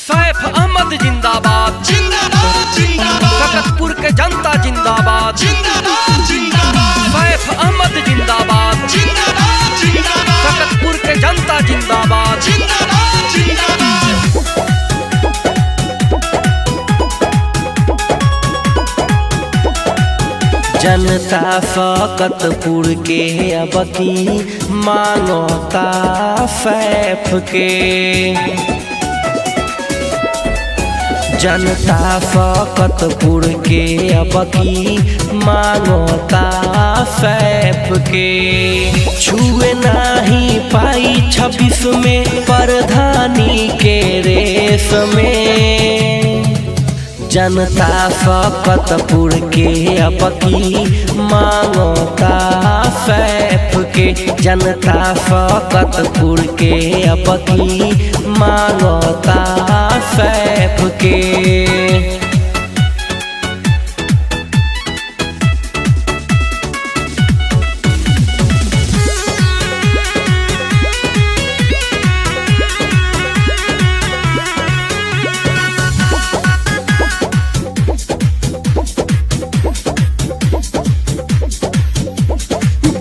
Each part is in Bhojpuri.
सैफ अहमद जिंदाबाद जिंदाबाद जिंदाबाद सकतपुर के जनता जिंदाबाद जिंदाबाद जिंदाबाद सैफ अहमद जिंदाबाद जिंदाबाद जिंदाबाद सकतपुर के जनता जिंदाबाद जिंदाबाद जिंदाबाद जनता सकतपुर के अब की मांगता सैफ के। जनता सकतपुर के अब की मांगता सैफ के। छुए नहीं पाई 26 में प्रधानी के रेस में। जनता सकतपुर के अब की मांगता सैफ के। जनता सकतपुर के अब की मांगता सैफ के।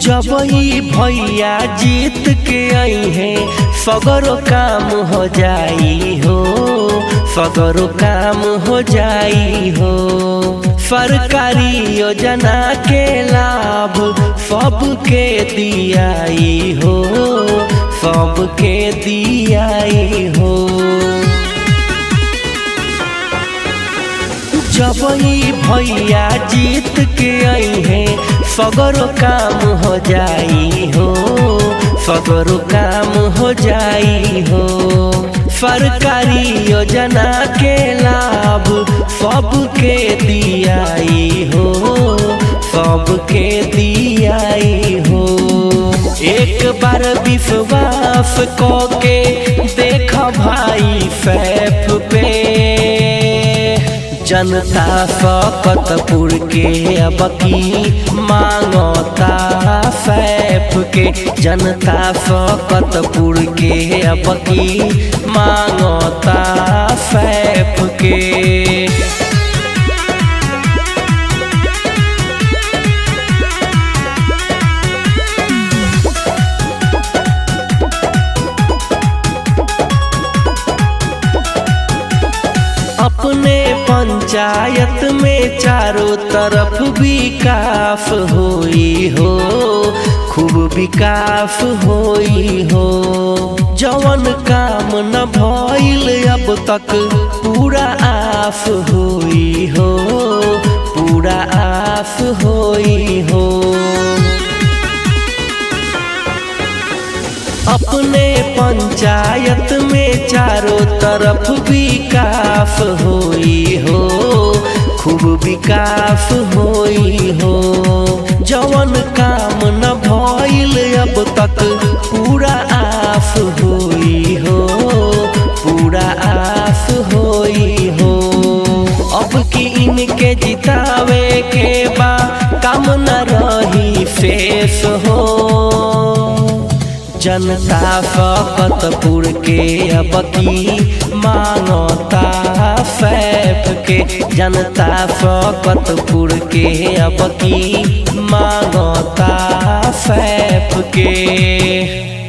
जब ही भैया जीत के आई है सगरो काम हो जाई हो। सगरो काम हो जाई हो। सरकारी योजना के लाभ सबके दियाई हो। सबके दियाई हो। जब ही भैया जीत के आई है सगरो काम हो जाई हो। सगरो काम हो जाई हो। सरकारी योजना के लाभ सबके दियाई हो। सबके दियाई हो। एक बार विश्वास को के देख भाई सैफ पे। जनता सकतपुर के अब की मांगता सैफ के। जनता सकतपुर के अब की मांगता सैफ के। अपने पंचायत में चारों तरफ विकास होई हो। खूब विकास होई हो। जवन काम न भइल अब तक पूरा आस होई हो। पूरा आस होई हो। अपने पंचायत में चारों तरफ विकास होई हो। खूब विकास होई हो। जवन काम न भइल अब तक पूरा आस होई हो। पूरा आस होई हो। अब की इनके जितावे के बा काम न रही शेष हो। जनता सकतपुर के अब की मांगता सैफ के। जनता सकतपुर के अब की मांगता सैफ के।